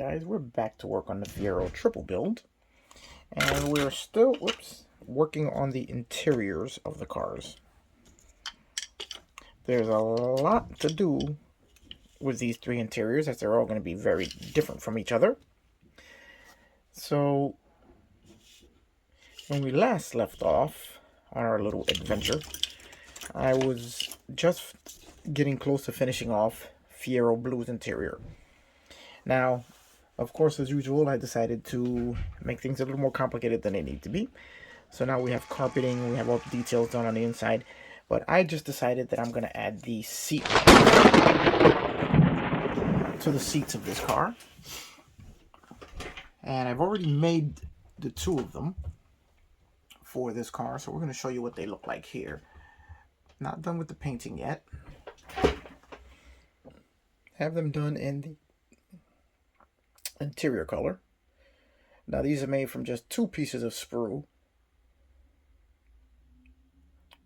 guys, we're back to work on the Fiero triple build, and we're still, working on the interiors of the cars. There's a lot to do with these three interiors, as they're all going to be very different from each other. So, when we last left off on our little adventure, I was just getting close to finishing off Fiero Blue's interior. Now, of course, as usual, I decided to make things a little more complicated than they need to be. So now we have carpeting, we have all the details done on the inside, but I just decided that I'm going to add the seat to the seats of this car. And I've already made the two of them for this car, so we're going to show you what they look like here. Not done with the painting yet. Have them done in the interior color. Now these are made from just two pieces of sprue.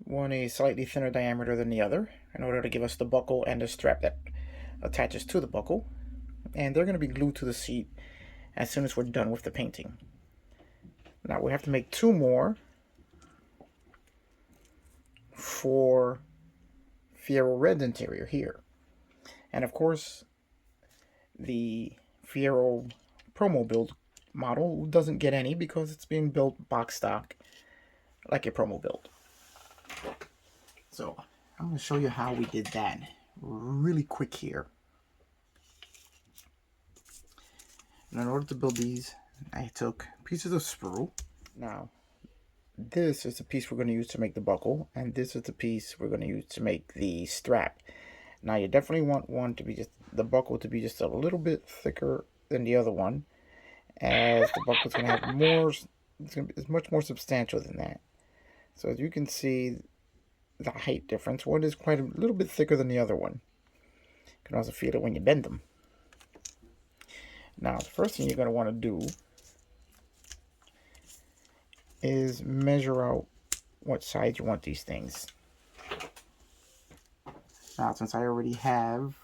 One a slightly thinner diameter than the other, in order to give us the buckle and the strap that attaches to the buckle. And they're going to be glued to the seat as soon as we're done with the painting. Now we have to make two more for Fiero Red's interior here. And of course, the Fiero promo build model doesn't get any because it's being built box stock like a promo build. So I'm going to show you how we did that really quick here. And in order to build these, I took pieces of sprue. Now, this is the piece we're going to use to make the buckle, and this is the piece we're going to use to make the strap. Now, you definitely want one to be just the buckle to be just a little bit thicker than the other one, as the buckle's going to have more. It's much more substantial than that. So as you can see, the height difference. One is quite a little bit thicker than the other one. You can also feel it when you bend them. Now, the first thing you're going to want to do is measure out what size you want these things. Now, since I already have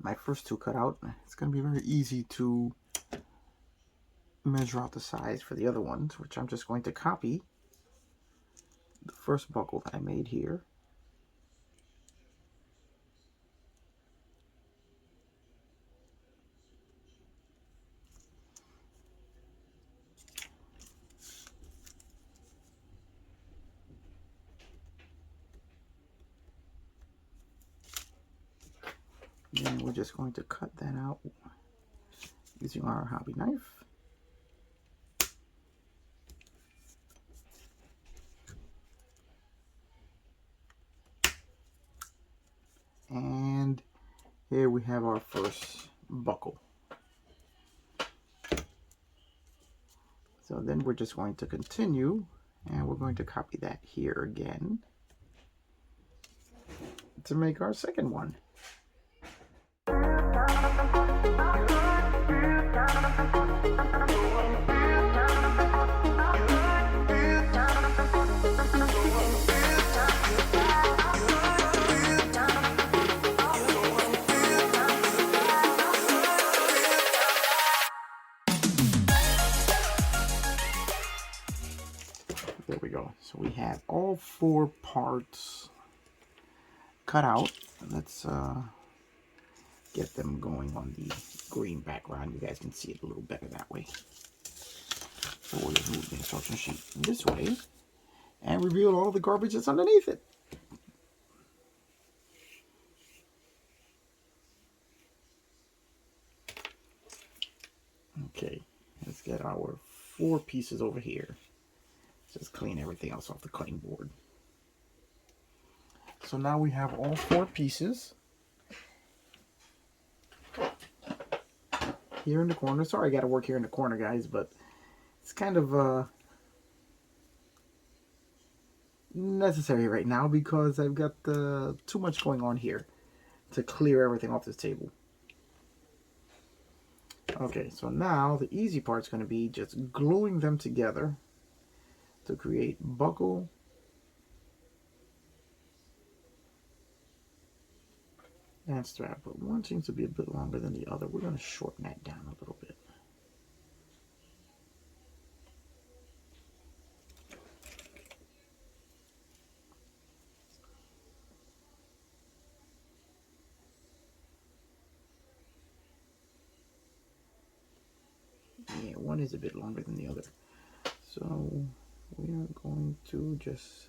my first two cut out, it's going to be very easy to measure out the size for the other ones, which I'm just going to copy the first buckle that I made here. And we're just going to cut that out using our hobby knife. And here we have our first buckle. So then we're just going to continue, and we're going to copy that here again to make our second one. There we go. So we have all four parts cut out. Let's get them going on the green background. You guys can see it a little better that way. So we'll just move the instruction sheet this way and reveal all the garbage that's underneath it. Okay, let's get our four pieces over here. Just clean everything else off the cutting board. So now we have all four pieces here in the corner. Sorry I got to work here in the corner, guys, but it's kind of necessary right now because I've got too much going on here to clear everything off this table. Okay, so now the easy part is going to be just gluing them together to create buckle, and strap, but one seems to be a bit longer than the other. We're going to shorten that down a little bit. Yeah, one is a bit longer than the other. So we are going to just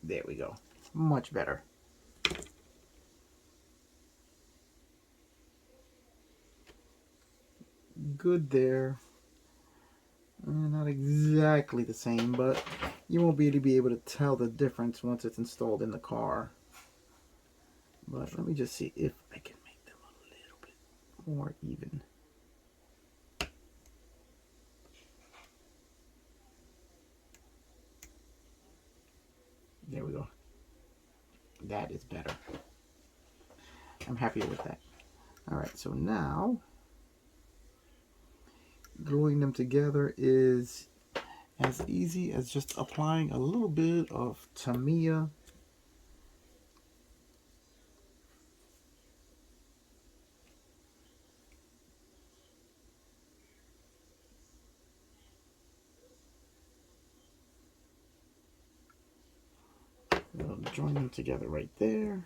there we go. Much better. Good there. Not exactly the same, but you won't be able to tell the difference once it's installed in the car. But let me just see if I can make them a little bit more even. There we go. That is better. I'm happy with that. Alright, so now gluing them together is as easy as just applying a little bit of Tamiya We'll join them together right there.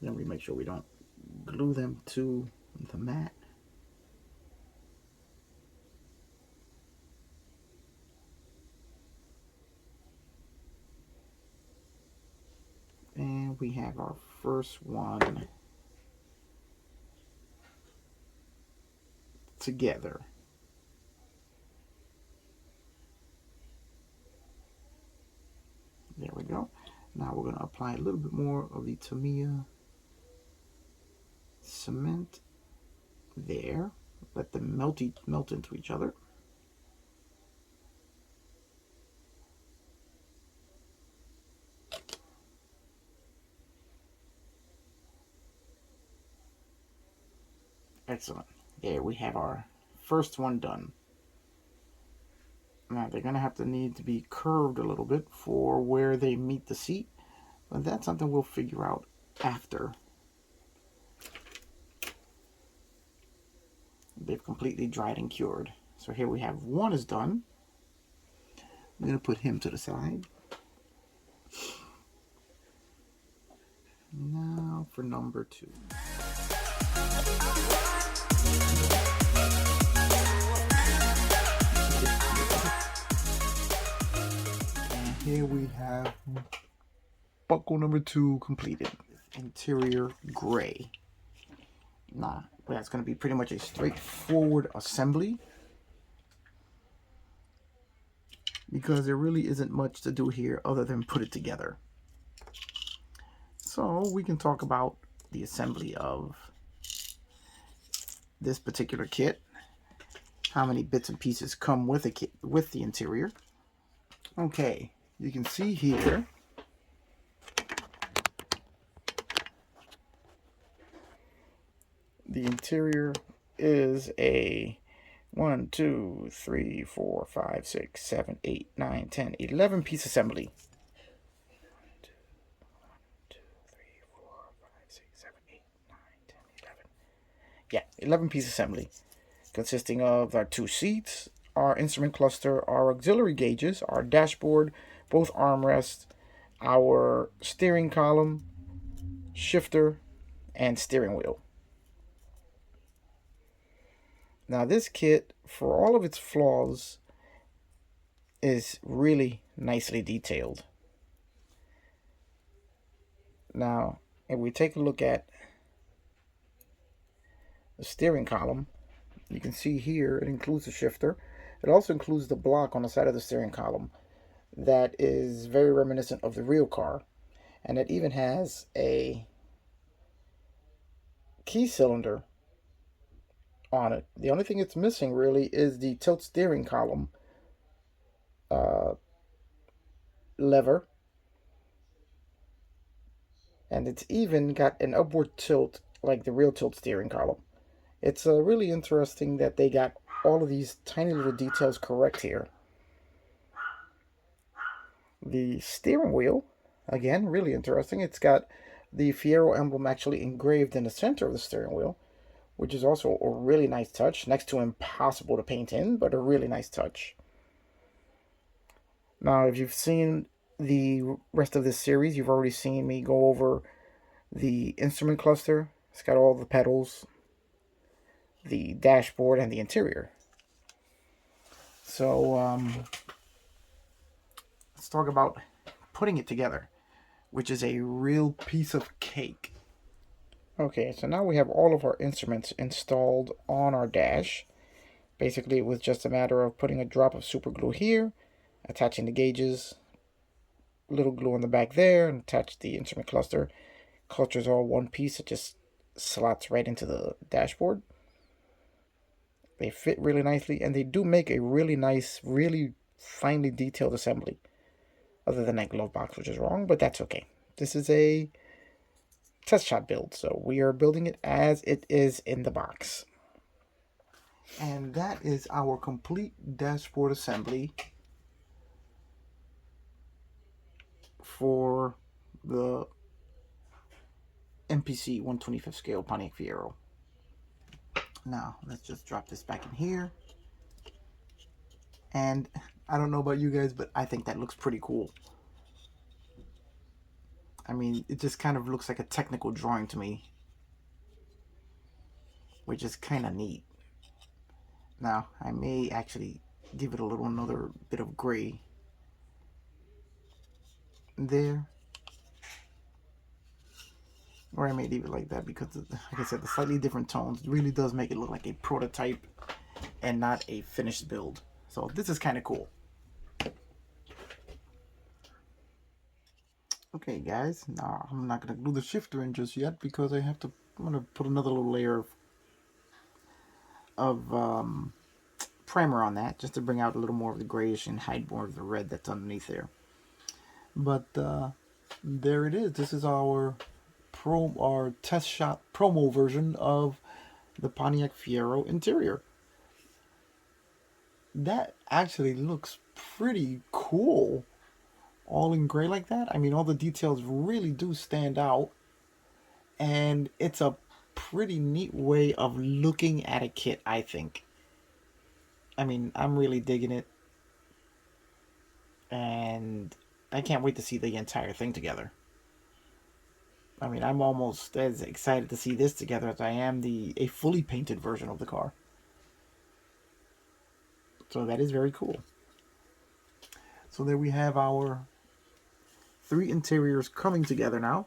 Then we make sure we don't glue them to the mat. And we have our first one together. There we go. Now we're going to apply a little bit more of the Tamiya cement there. Let them melt into each other. Excellent. There we have our first one done. Now they're going to have to need to be curved a little bit for where they meet the seat, but that's something we'll figure out after they've completely dried and cured. So here we have one is done. I'm going to put him to the side. Now for number 2. And here we have buckle number 2 completed. Interior gray. Nah, that's going to be pretty much a straightforward assembly, because there really isn't much to do here other than put it together. So we can talk about the assembly of this particular kit. How many bits and pieces come with a kit, with the interior. Okay, you can see here the interior is a 1, 2, 3, 4, 5, 6, 7, 8, 9, 10, 11 piece assembly. 1, 2, 3, 4, 5, 6, 7, 8, 9, 10, 11. Yeah, 11 piece assembly, consisting of our 2 seats, our instrument cluster, our auxiliary gauges, our dashboard, both armrests, our steering column, shifter, and steering wheel. Now this kit, for all of its flaws, is really nicely detailed. Now, if we take a look at the steering column, you can see here it includes a shifter. It also includes the block on the side of the steering column that is very reminiscent of the real car. And it even has a key cylinder on it. The only thing it's missing really is the tilt steering column lever, and it's even got an upward tilt like the real tilt steering column. It's really interesting that they got all of these tiny little details correct here. The steering wheel, again, really interesting. It's got the Fiero emblem actually engraved in the center of the steering wheel, which is also a really nice touch. Next to impossible to paint in, but a really nice touch. Now, if you've seen the rest of this series, you've already seen me go over the instrument cluster. It's got all the pedals, the dashboard, and the interior. So, let's talk about putting it together, which is a real piece of cake. Okay, so now we have all of our instruments installed on our dash. Basically, it was just a matter of putting a drop of super glue here, attaching the gauges, little glue on the back there, and attach the instrument cluster. Cluster's all one piece. It just slots right into the dashboard. They fit really nicely, and they do make a really nice, really finely detailed assembly. Other than that glove box, which is wrong, but that's okay. This is a test shot build, so we are building it as it is in the box. And that is our complete dashboard assembly for the MPC 125th scale Pontiac Fiero. Now, let's just drop this back in here. And I don't know about you guys, but I think that looks pretty cool. I mean, it just kind of looks like a technical drawing to me, which is kind of neat. Now, I may actually give it a little another bit of gray there. Or I may leave it like that because, like I said, the slightly different tones really does make it look like a prototype and not a finished build. So this is kind of cool. Okay, guys. Now I'm not gonna glue the shifter in just yet because I'm gonna put another little layer of primer on that just to bring out a little more of the grayish and hide more of the red that's underneath there. But there it is. This is our test shot promo version of the Pontiac Fiero interior. That actually looks pretty cool, all in gray like that. I mean, all the details really do stand out, and it's a pretty neat way of looking at a kit, I think. I mean, I'm really digging it, and I can't wait to see the entire thing together. I mean, I'm almost as excited to see this together as I am a fully painted version of the car. So that is very cool. So there we have our 3 interiors coming together now.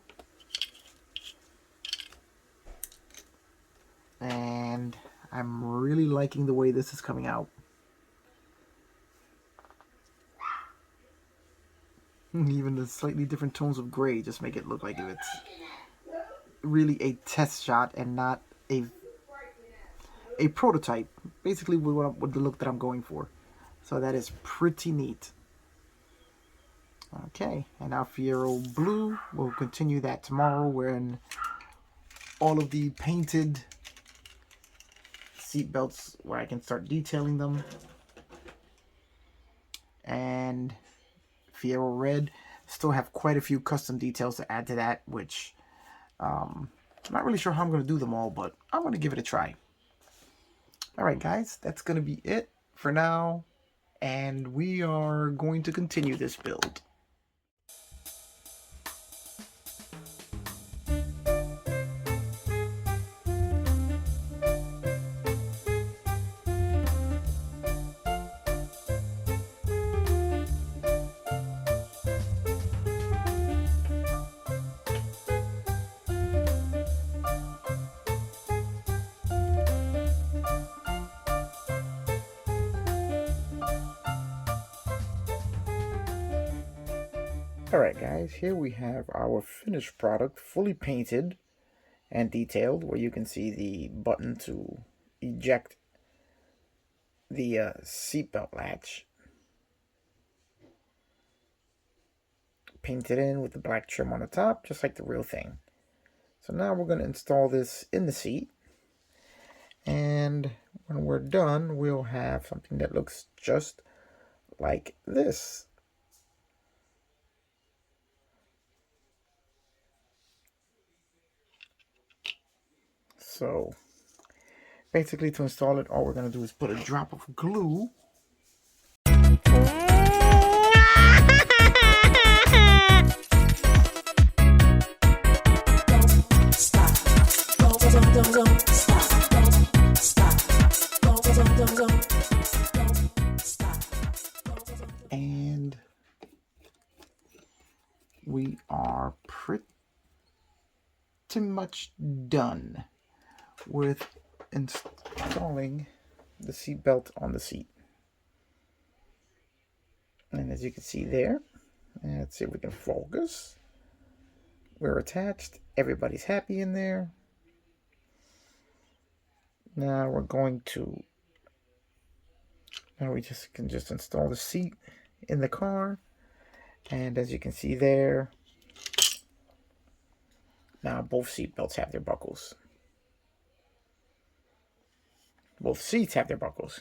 And I'm really liking the way this is coming out. Even the slightly different tones of gray just make it look like it's really a test shot and not a prototype. Basically with the look that I'm going for. So that is pretty neat. Okay, and now Fiero Blue, we'll continue that tomorrow when all of the painted seat belts where I can start detailing them. And Fiero Red, still have quite a few custom details to add to that, which I'm not really sure how I'm going to do them all, but I'm going to give it a try. Alright guys, that's going to be it for now, and we are going to continue this build. Alright guys, here we have our finished product, fully painted and detailed, where you can see the button to eject the seatbelt latch. painted in with the black trim on the top, just like the real thing. So now we're going to install this in the seat. And when we're done, we'll have something that looks just like this. So basically, to install it, all we're going to do is put a drop of glue. And we are pretty much done with installing the seat belt on the seat. And as you can see there, let's see if we can focus. We're attached. Everybody's happy in there. Now we're going to, now we can just install the seat in the car. And as you can see there, now both seat belts have their buckles. Both seats have their buckles.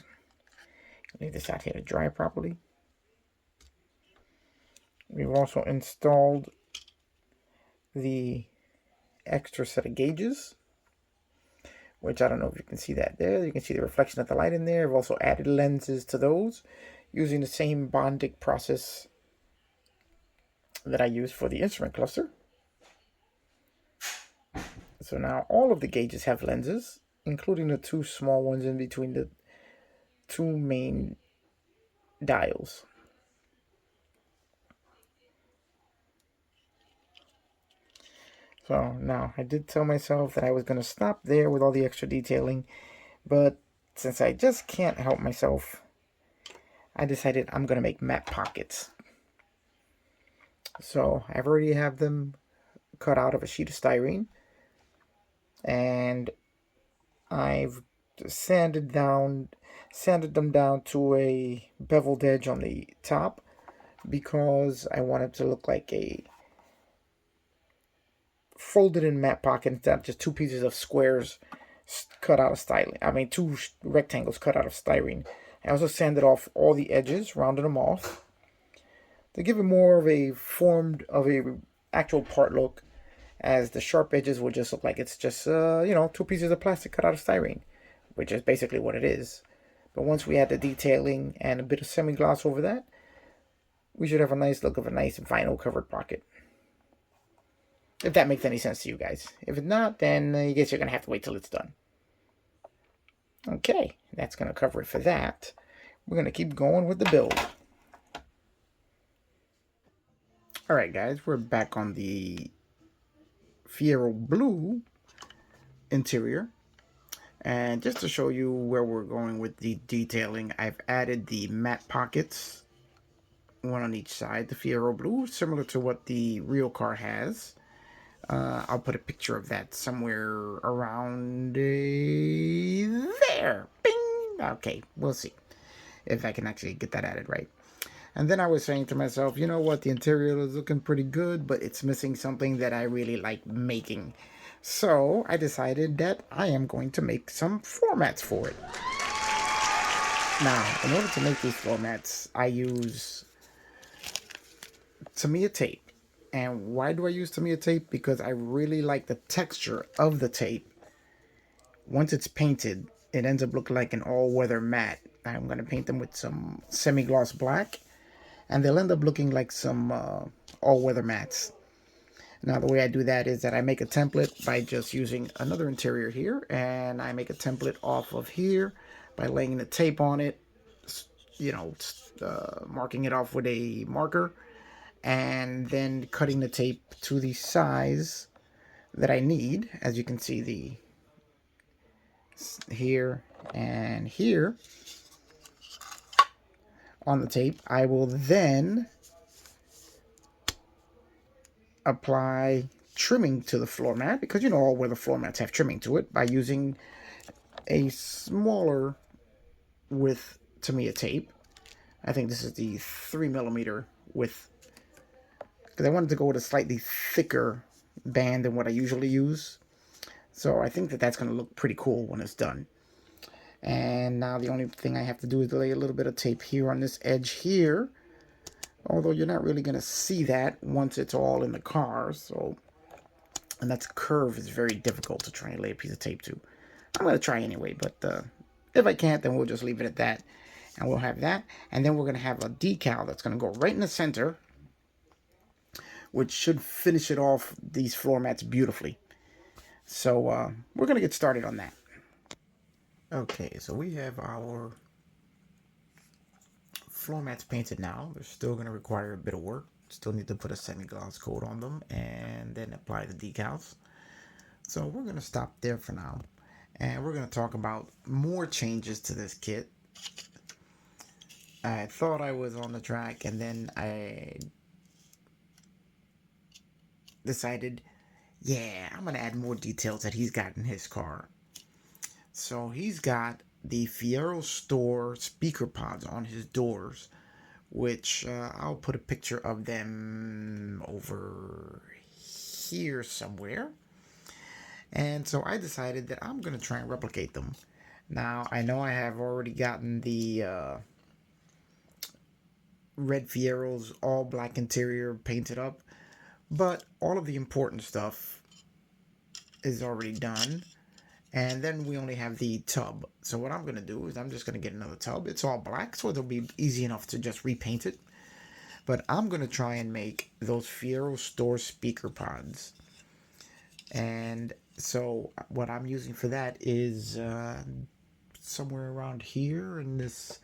Leave this out here to dry properly. We've also installed the extra set of gauges, which I don't know if you can see that there. You can see the reflection of the light in there. We've also added lenses to those using the same bonding process that I used for the instrument cluster. So now all of the gauges have lenses, including the two small ones in between the two main dials. So now I did tell myself that I was going to stop there with all the extra detailing, but since I just can't help myself, I decided I'm going to make matte pockets. So I've already have them cut out of a sheet of styrene, and I've sanded them down to a beveled edge on the top because I want it to look like a folded in matte pocket instead of just two pieces of squares cut out of styrene. I mean, two rectangles cut out of styrene. I also sanded off all the edges, rounded them off to give it more of a actual part look, as the sharp edges will just look like it's just two pieces of plastic cut out of styrene, which is basically what it is. But once we add the detailing and a bit of semi-gloss over that, we should have a nice look of a nice vinyl covered pocket. If that makes any sense to you guys. If it's not, then I guess you're going to have to wait till it's done. Okay, that's going to cover it for that. We're going to keep going with the build. Alright guys, we're back on the Fiero blue interior. And just to show you where we're going with the detailing, I've added the matte pockets, one on each side, the Fiero blue, similar to what the real car has. I'll put a picture of that somewhere around there. Bing! Okay, we'll see if I can actually get that added right. And then I was saying to myself, you know what, the interior is looking pretty good, but it's missing something that I really like making. So I decided that I am going to make some floor mats for it. Now, in order to make these floor mats, I use Tamiya tape. And why do I use Tamiya tape? Because I really like the texture of the tape. Once it's painted, it ends up looking like an all-weather mat. I'm going to paint them with some semi-gloss black, and they'll end up looking like some all-weather mats. Now, the way I do that is that I make a template by just using another interior here, and I make a template off of here by laying the tape on it, marking it off with a marker, and then cutting the tape to the size that I need. As you can see, here and here on the tape, I will then apply trimming to the floor mat, because you know all where the floor mats have trimming to it, by using a smaller width Tamiya tape. I think this is the 3mm width because I wanted to go with a slightly thicker band than what I usually use. So I think that that's going to look pretty cool when it's done. And now the only thing I have to do is lay a little bit of tape here on this edge here. Although you're not really going to see that once it's all in the car. So, and that curve is very difficult to try and lay a piece of tape to. I'm going to try anyway, but if I can't, then we'll just leave it at that. And we'll have that. And then we're going to have a decal that's going to go right in the center, which should finish it off, these floor mats, beautifully. So we're going to get started on that. Okay, so we have our floor mats painted now. They're still going to require a bit of work. Still need to put a semi-gloss coat on them and then apply the decals. So we're going to stop there for now. And we're going to talk about more changes to this kit. I thought I was on the track, and then I decided, yeah, I'm going to add more details that he's got in his car. So he's got the Fiero store speaker pods on his doors, which I'll put a picture of them over here somewhere. And so I decided that I'm going to try and replicate them. Now, I know I have already gotten the red fieros, all black interior, painted up, but all of the important stuff is already done. And then we only have the tub. So what I'm going to do is I'm just going to get another tub. It's all black, so it'll be easy enough to just repaint it. But I'm going to try and make those Fiero store speaker pods. And so what I'm using for that is somewhere around here in this.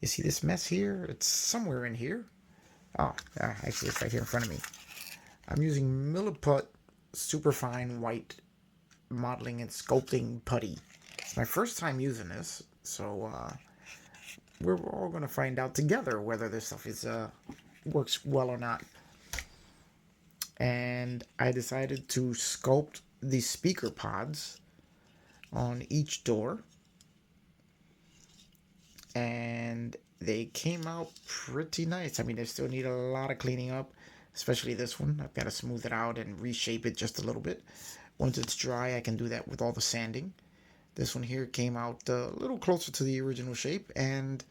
You see this mess here? It's somewhere in here. Oh, actually it's right here in front of me. I'm using Milliput Superfine White modeling and sculpting putty. It's my first time using this, so we're all going to find out together whether this stuff is works well or not. And I decided to sculpt the speaker pods on each door, and they came out pretty nice. I mean, they still need a lot of cleaning up, especially this one. I've got to smooth it out and reshape it just a little bit. Once it's dry, I can do that with all the sanding. This one here came out a little closer to the original shape, and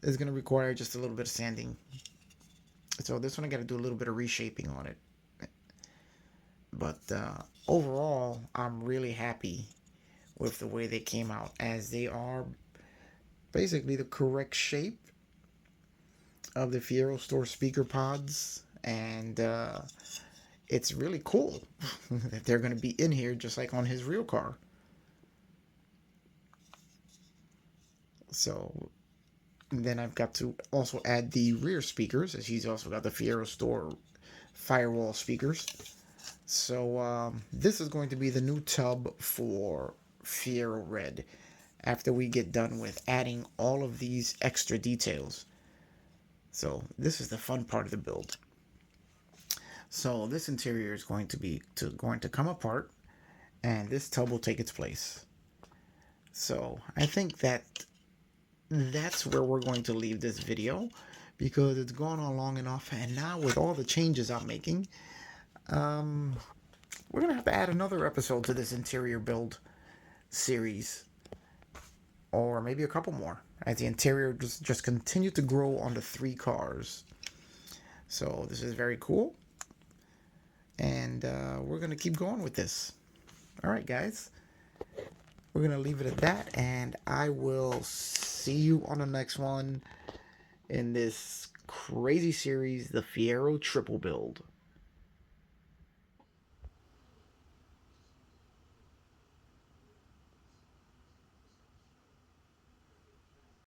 is going to require just a little bit of sanding. So this one I got to do a little bit of reshaping on it. But overall, I'm really happy with the way they came out, as they are basically the correct shape of the Fiero store speaker pods, and it's really cool that they're going to be in here just like on his real car. So then I've got to also add the rear speakers, as he's also got the Fiero store firewall speakers. So this is going to be the new tub for Fiero Red after we get done with adding all of these extra details. So this is the fun part of the build. So this interior is going to come apart, and this tub will take its place. So I think that's where we're going to leave this video, because it's gone on long enough. And now with all the changes I'm making, we're gonna have to add another episode to this interior build series, or maybe a couple more, as the interior just continue to grow on the 3 cars. So this is very cool. And we're going to keep going with this. All right, guys. We're going to leave it at that. And I will see you on the next one in this crazy series, the Fiero Triple Build.